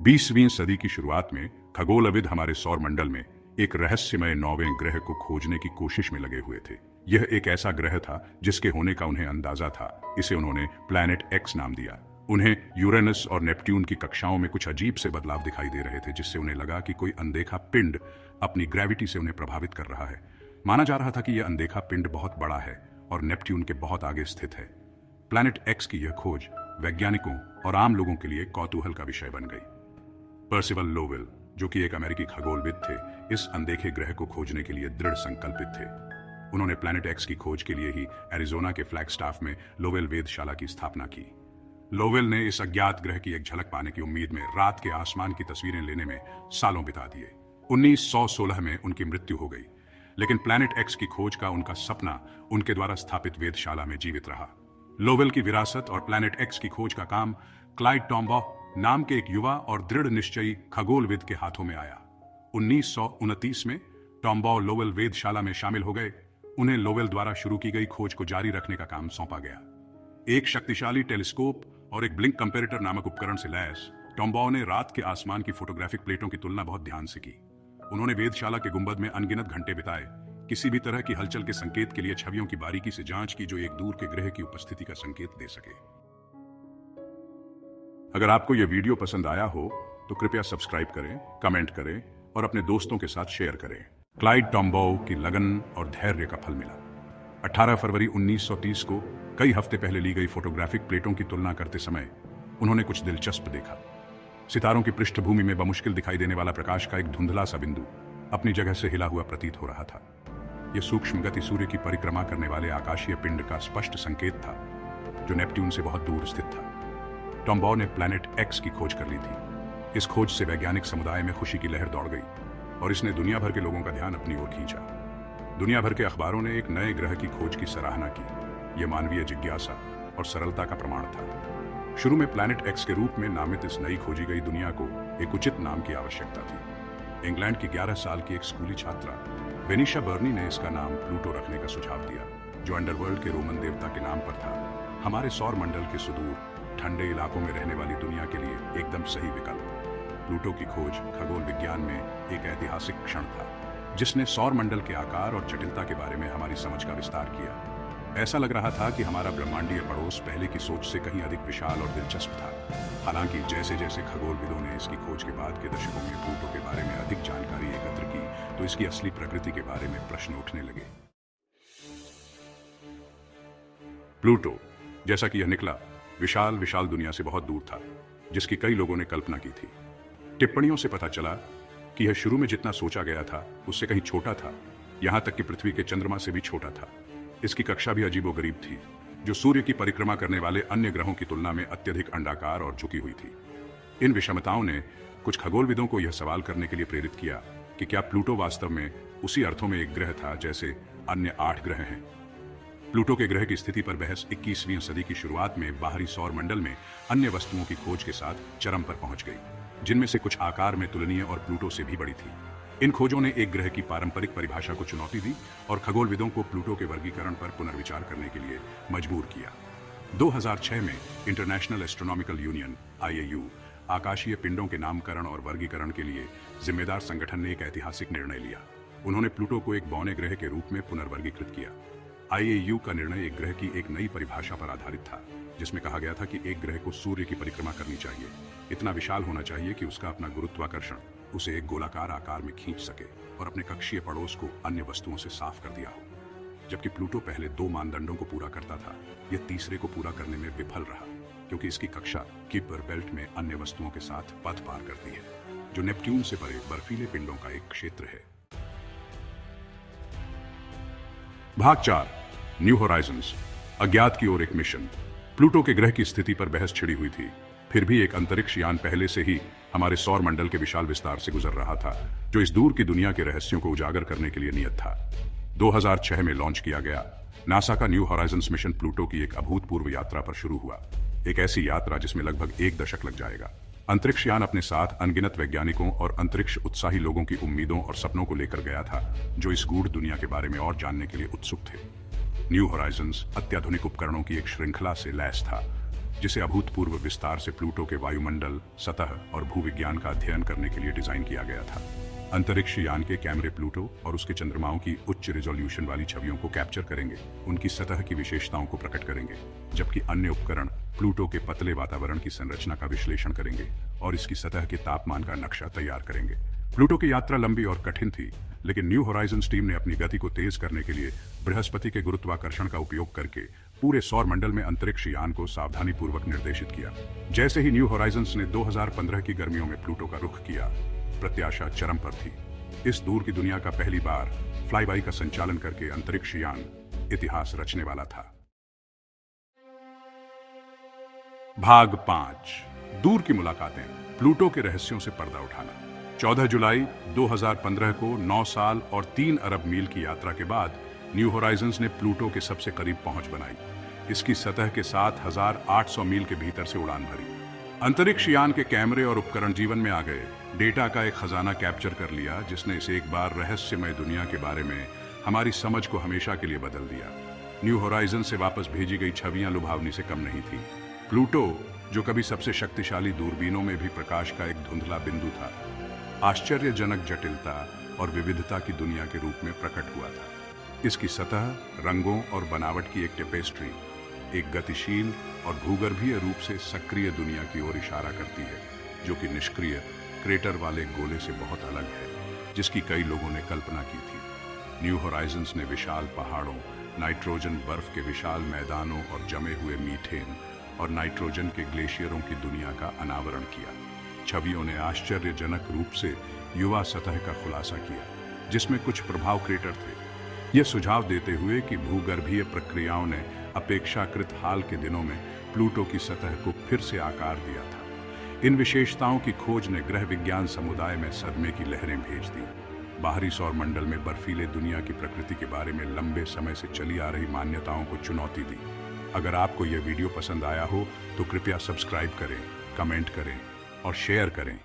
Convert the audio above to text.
20वीं सदी की शुरुआत में खगोलविद हमारे सौर मंडल में एक रहस्यमय 9वें ग्रह को खोजने की कोशिश में लगे हुए थे। यह एक ऐसा ग्रह था जिसके होने का उन्हें अंदाजा था। इसे उन्होंने प्लैनेट एक्स नाम दिया। उन्हें यूरेनस और नेपट्यून की कक्षाओं में कुछ अजीब से बदलाव दिखाई दे रहे थे, जिससे उन्हें लगा कि कोई अनदेखा पिंड अपनी ग्रेविटी से उन्हें प्रभावित कर रहा है। माना जा रहा था कि यह अनदेखा पिंड बहुत बड़ा है और नेपट्यून के बहुत आगे स्थित है। प्लैनेट एक्स की यह खोज वैज्ञानिकों और आम लोगों के लिए कौतूहल का विषय बन गई। पर्सिवल लोवेल, जो कि एक अमेरिकी खगोलविद थे, इस अनदेखे ग्रह को खोजने के लिए दृढ़ संकल्पित थे। उन्होंने प्लैनेट एक्स की खोज के लिए ही एरिजोना के फ्लैगस्टाफ में लोवेल वेधशाला की स्थापना की। लोवेल ने इस अज्ञात ग्रह की एक झलक पाने की उम्मीद में रात के आसमान की तस्वीरें लेने में सालों बिता दिए। 1916 में उनकी मृत्यु हो गई, लेकिन प्लैनेट एक्स की खोज का उनका सपना उनके द्वारा स्थापित वेधशाला में जीवित रहा। लोवेल की विरासत और प्लैनेट एक्स की खोज का काम क्लाइड टॉम्बाugh नाम के एक युवा और दृढ़ निश्चयी खगोलविद के हाथों में आया। 1929 में टॉम्बाugh लोवेल वेधशाला में शामिल हो गए। उन्हें लोवेल द्वारा शुरू की गई खोज को जारी रखने का काम सौंपा गया। एक शक्तिशाली टेलीस्कोप और एक ब्लिंक कंपैरेटर नामक उपकरण से लैस टॉम्बाugh ने रात के आसमान की फोटोग्राफिक प्लेटों की तुलना बहुत ध्यान से की। उन्होंने वेधशाला के गुंबद में अनगिनत घंटे बिताए, किसी भी तरह की हलचल के संकेत के लिए छवियों की बारीकी से जांच की जो एक दूर के ग्रह की उपस्थिति का संकेत दे सके। अगर आपको यह वीडियो पसंद आया हो तो कृपया सब्सक्राइब करें, कमेंट करें और अपने दोस्तों के साथ शेयर करें। क्लाइड टॉम्बाugh की लगन और धैर्य का फल मिला। 18 फरवरी 1930 को कई हफ्ते पहले ली गई फोटोग्राफिक प्लेटों की तुलना करते समय उन्होंने कुछ दिलचस्प देखा। सितारों की पृष्ठभूमि में बमुश्किल दिखाई देने वाला प्रकाश का एक धुंधला सा बिंदु अपनी जगह से हिला हुआ प्रतीत हो रहा था। यह सूक्ष्म गति सूर्य की परिक्रमा करने वाले आकाशीय पिंड का स्पष्ट संकेत था, जो नेपट्यून से बहुत दूर स्थित था। टॉम्बाugh ने प्लैनेट एक्स की खोज कर ली थी। इस खोज से वैज्ञानिक समुदाय में खुशी की लहर दौड़ गई और इसने दुनिया भर के लोगों का ध्यान अपनी ओर खींचा। दुनिया भर के अखबारों ने एक नए ग्रह की खोज की सराहना की। यह मानवीय जिज्ञासा और सरलता का प्रमाण था। शुरू में प्लैनेट एक्स के रूप में नामित इस नई खोजी गई दुनिया को एक उचित नाम की आवश्यकता थी। इंग्लैंड की 11 साल की एक स्कूली छात्रा वेनिशा बर्नी ने इसका नाम प्लूटो रखने का सुझाव दिया, जो अंडरवर्ल्ड के रोमन देवता के नाम पर था। हमारे सौर मंडल के सुदूर ठंडे इलाकों में रहने वाली दुनिया के लिए एकदम सही विकल्प। प्लूटो की खोज खगोल विज्ञान में एक ऐतिहासिक क्षण था, जिसने सौर मंडल के आकार और जटिलता के बारे में हमारी समझ का विस्तार किया। ऐसा लग रहा था कि हमारा ब्रह्मांडीय पड़ोस पहले की सोच से कहीं अधिक विशाल और दिलचस्प था। हालांकि जैसे जैसे खगोलविदों ने इसकी खोज के बाद के दशकों में प्लूटो के बारे में अधिक जानकारी एकत्र की, तो इसकी असली प्रकृति के बारे में प्रश्न उठने लगे। प्लूटो, जैसा कि यह निकला, विशाल विशाल दुनिया से बहुत दूर था, जिसकी कई लोगों ने कल्पना की थी। टिप्पणियों से पता चला कि यह शुरू में जितना सोचा गया था उससे कहीं छोटा था, यहां तक कि पृथ्वी के चंद्रमा से भी छोटा था। इसकी कक्षा भी अजीबोगरीब थी, जो सूर्य की परिक्रमा करने वाले अन्य ग्रहों की तुलना में अत्यधिक अंडाकार और झुकी हुई थी। इन विषमताओं ने कुछ खगोलविदों को यह सवाल करने के लिए प्रेरित किया कि क्या प्लूटो वास्तव में उसी अर्थों में एक ग्रह था जैसे अन्य 8 ग्रह हैं। प्लूटो के ग्रह की स्थिति पर बहस 21वीं सदी की शुरुआत में बाहरी सौर मंडल में अन्य वस्तुओं की खोज के साथ चरम पर पहुंच गई, जिनमें से कुछ आकार में तुलनीय और प्लूटो से भी बड़ी थी। इन खोजों ने एक ग्रह की पारंपरिक परिभाषा को चुनौती दी और खगोलविदों को प्लूटो के वर्गीकरण पर पुनर्विचार करने के लिए मजबूर किया। 2006 में इंटरनेशनल एस्ट्रोनॉमिकल यूनियन (IAU) आकाशीय पिंडों के नामकरण और वर्गीकरण के लिए जिम्मेदार संगठन ने एक ऐतिहासिक निर्णय लिया। उन्होंने प्लूटो को एक बौने ग्रह के रूप में पुनर्वर्गीकृत किया। IAU का निर्णय एक ग्रह की एक नई परिभाषा पर आधारित था, जिसमें कहा गया था कि एक ग्रह को सूर्य की परिक्रमा करनी चाहिए, इतना विशाल होना चाहिए कि उसका अपना गुरुत्वाकर्षण उसे एक गोलाकार आकार में खींच सके और अपने कक्षीय पड़ोस को अन्य वस्तुओं से साफ कर दिया हो। जबकि प्लूटो पहले 2 मानदंडों को पूरा करता था, यह तीसरे को पूरा करने में विफल रहा, क्योंकि इसकी कक्षा कीपर बेल्ट में अन्य वस्तुओं के साथ पथ पार करती है, जो नेपट्यून से परे बर्फीले पिंडों का एक क्षेत्र है। भाग 4, न्यू होराइजन्स, अज्ञात की ओर एक मिशन। प्लूटो के ग्रह की स्थिति पर बहस छिड़ी हुई थी, फिर भी एक अंतरिक्ष यान पहले से ही हमारे सौर मंडल के विशाल विस्तार से गुजर रहा था, जो इस दूर की दुनिया के रहस्यों को उजागर करने के लिए नियत था। 2006 में लॉन्च किया गया नासा का न्यू होराइजन्स मिशन प्लूटो की एक अभूतपूर्व यात्रा पर शुरू हुआ। एक ऐसी यात्रा जिसमें लगभग 1 दशक लग जाएगा। अंतरिक्ष यान अपने साथ अनगिनत वैज्ञानिकों और अंतरिक्ष उत्साही लोगों की उम्मीदों और सपनों को लेकर गया था, जो इस गूढ़ दुनिया के बारे में और जानने के लिए उत्सुक थे। न्यू होराइजन्स अत्याधुनिक उपकरणों की एक श्रृंखला से लैस था, जिसे अभूतपूर्व विस्तार से प्लूटो के वायुमंडल, सतह और भूविज्ञान का अध्ययन करने के लिए डिजाइन किया गया था। अंतरिक्ष यान के कैमरे प्लूटो और उसके चंद्रमाओं की उच्च रिजोल्यूशन वाली छवियों को कैप्चर करेंगे, उनकी सतह की विशेषताओं को प्रकट करेंगे, जबकि अन्य उपकरण प्लूटो के पतले वातावरण की संरचना का विश्लेषण करेंगे और इसकी सतह के तापमान का नक्शा तैयार करेंगे। प्लूटो की यात्रा लंबी और कठिन थी, लेकिन न्यू होराइजन्स टीम ने अपनी गति को तेज करने के लिए बृहस्पति के गुरुत्वाकर्षण का उपयोग करके पूरे सौर मंडल में अंतरिक्ष यान को सावधानीपूर्वक निर्देशित किया। जैसे ही न्यू होराइजन्स ने 2015 की गर्मियों में प्लूटो का रुख किया, प्रत्याशा चरम पर थी। इस दूर की दुनिया का पहली बार फ्लाईबाई का संचालन करके अंतरिक्ष यान इतिहास रचने वाला था। भाग 5, दूर की मुलाकातें, प्लूटो के रहस्यों से पर्दा उठाना। 14 जुलाई 2015 को 9 साल और 3 अरब मील की यात्रा के बाद न्यू होराइजन्स ने प्लूटो के सबसे करीब पहुंच बनाई। इसकी सतह के 7,800 मील के भीतर से उड़ान भरी। अंतरिक्ष यान के कैमरे और उपकरण जीवन में आ गए। डेटा का एक खजाना कैप्चर कर लिया, जिसने इसे एक बार रहस्यमय दुनिया के बारे में हमारी समझ को हमेशा के लिए बदल दिया। न्यू होराइजन से वापस भेजी गई छवियां लुभावनी से कम नहीं थी। प्लूटो, जो कभी सबसे शक्तिशाली दूरबीनों में भी प्रकाश का एक धुंधला बिंदु था, आश्चर्यजनक जटिलता और विविधता की दुनिया के रूप में प्रकट हुआ था। इसकी सतह, रंगों और बनावट की एक टेपेस्ट्री एक गतिशील और भूगर्भीय रूप से सक्रिय दुनिया की ओर इशारा करती है, जो कि निष्क्रिय क्रेटर वाले गोले से बहुत अलग है, जिसकी कई लोगों ने कल्पना की थी। न्यू होराइजन्स ने विशाल पहाड़ों, नाइट्रोजन बर्फ के विशाल मैदानों और जमे हुए मीथेन और नाइट्रोजन के ग्लेशियरों की दुनिया का अनावरण किया। छवियों ने आश्चर्यजनक रूप से युवा सतह का खुलासा किया, जिसमें कुछ प्रभाव क्रेटर थे। यह सुझाव देते हुए कि भूगर्भीय प्रक्रियाओं ने अपेक्षाकृत हाल के दिनों में प्लूटो की सतह को फिर से आकार दिया था। इन विशेषताओं की खोज ने ग्रह विज्ञान समुदाय में सदमे की लहरें भेज दी। बाहरी सौर मंडल में बर्फीले दुनिया की प्रकृति के बारे में लंबे समय से चली आ रही मान्यताओं को चुनौती दी। अगर आपको यह वीडियो पसंद आया हो तो कृपया सब्सक्राइब करें, कमेंट करें और शेयर करें।